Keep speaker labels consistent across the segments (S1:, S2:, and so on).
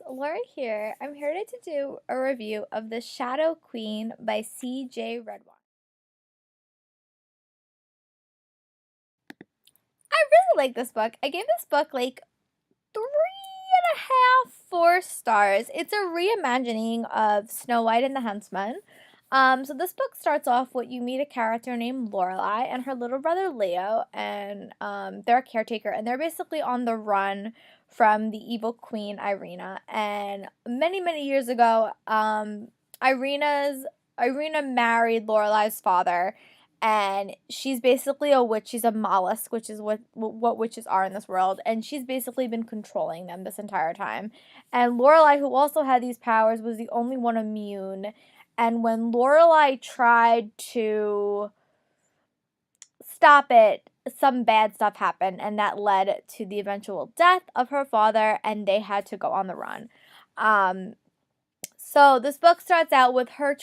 S1: Laura here. I'm here to do a review of The Shadow Queen by C.J. Redwine. I really like this book. I gave this book like 3.5, 4 stars. It's a reimagining of Snow White and the Huntsman. So this book starts off with you meet a character named Lorelai and her little brother Leo, and they're a caretaker, and they're basically on the run from the evil queen Irina. And many, many years ago, Irina married Lorelai's father, and she's basically a witch. She's a mollusk, which is what witches are in this world, and she's basically been controlling them this entire time. And Lorelai, who also had these powers, was the only one immune. And when Lorelai tried to stop it, some bad stuff happened, and that led to the eventual death of her father, and they had to go on the run. Um, so this book starts out with her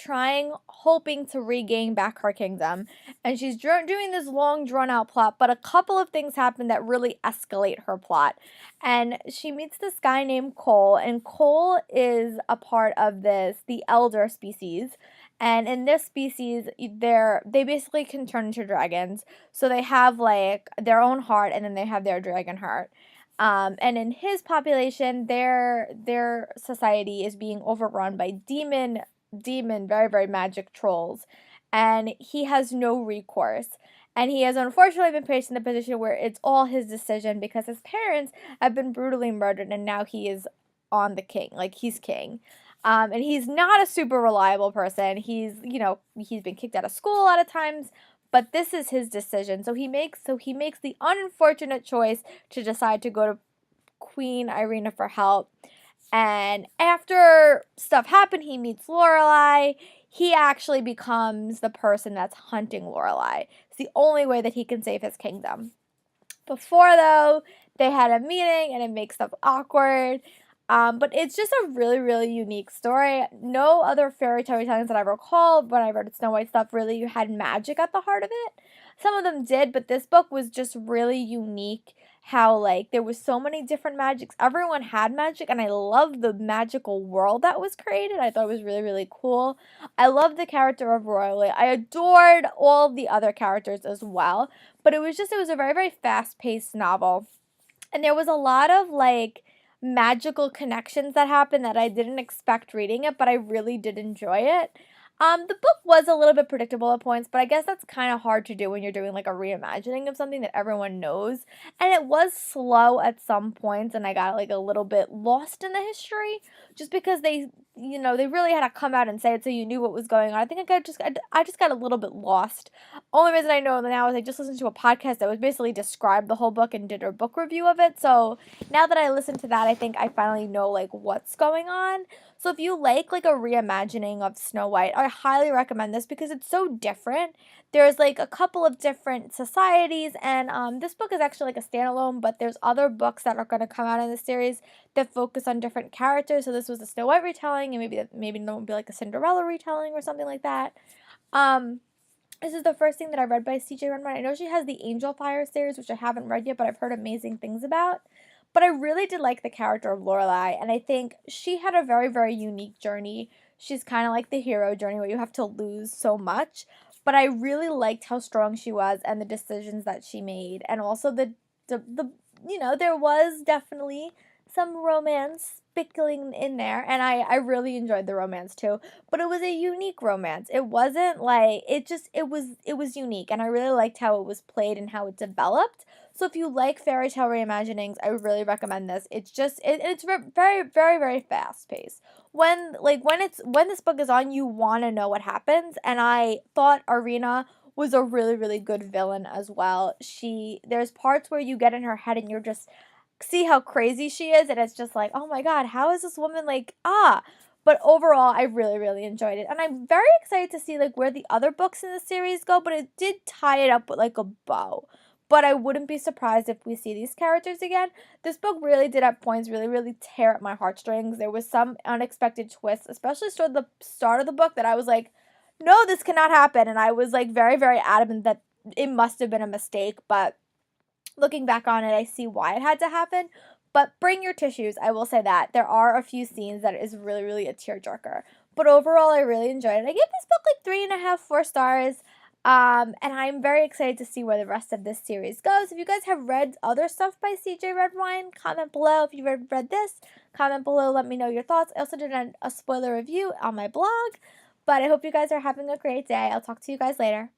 S1: hoping to regain back her kingdom, and she's doing this long, drawn-out plot, but a couple of things happen that really escalate her plot. And she meets this guy named Cole, and Cole is a part of the elder species. And in this species, they basically can turn into dragons. So they have like their own heart, and then they have their dragon heart. And in his population, their society is being overrun by very, very magic trolls, and he has no recourse. And he has unfortunately been placed in the position where it's all his decision because his parents have been brutally murdered, and now he is on the king, like he's king. And he's not a super reliable person. He's been kicked out of school a lot of times, but this is his decision. So he makes the unfortunate choice to decide to go to Queen Irina for help. And after stuff happened, he meets Lorelai. He actually becomes the person that's hunting Lorelai. It's the only way that he can save his kingdom. Before, though, they had a meeting and it makes stuff awkward. But it's just a really, really unique story. No other fairy tale retellings that I recall when I read Snow White stuff really had magic at the heart of it. Some of them did, but this book was just really unique. How like there was so many different magics. Everyone had magic, and I love the magical world that was created. I thought it was really, really cool. I love the character of Royally. I adored all of the other characters as well. But it was a very, very fast-paced novel. And there was a lot of like magical connections that happened that I didn't expect reading it, but I really did enjoy it. The book was a little bit predictable at points, but I guess that's kind of hard to do when you're doing like a reimagining of something that everyone knows. And it was slow at some points, and I got like a little bit lost in the history just because they really had to come out and say it so you knew what was going on. I think I just got a little bit lost. Only reason I know now is I just listened to a podcast that was basically described the whole book and did a book review of it. So now that I listened to that, I think I finally know like what's going on. So if you like a reimagining of Snow White, I highly recommend this because it's so different. There's like a couple of different societies, and this book is actually like a standalone, but there's other books that are going to come out in the series that focus on different characters. So this was a Snow White retelling, and maybe there will be like a Cinderella retelling or something like that. Um, this is the first thing that I read by C.J. Redwine. I know she has the Angel Fire series, which I haven't read yet, but I've heard amazing things about. But I really did like the character of Lorelai, and I think she had a very, very unique journey. She's kind of like the hero journey where you have to lose so much, but I really liked how strong she was and the decisions that she made, and also there was definitely some romance spickling in there, and I really enjoyed the romance too. But it was a unique romance. It wasn't like it was unique, and I really liked how it was played and how it developed. So if you like fairy tale reimaginings, I really recommend this. It's very, very, very fast paced. When this book is on, you want to know what happens, and I thought Arena was a really, really good villain as well. There's parts where you get in her head and you're just see how crazy she is, and it's just like, oh my god, how is this woman like but overall I really, really enjoyed it, and I'm very excited to see like where the other books in the series go, but it did tie it up with like a bow. But I wouldn't be surprised if we see these characters again. This book really did at points really, really tear at my heartstrings. There was some unexpected twists, especially toward the start of the book, that I was like, no, this cannot happen, and I was like very, very adamant that it must have been a mistake, but looking back on it, I see why it had to happen. But bring your tissues, I will say that. There are a few scenes that is really, really a tearjerker. But overall, I really enjoyed it. I gave this book like 3.5, 4 stars. And I'm very excited to see where the rest of this series goes. If you guys have read other stuff by CJ Redwine, comment below. If you've read this, comment below. Let me know your thoughts. I also did a spoiler review on my blog. But I hope you guys are having a great day. I'll talk to you guys later.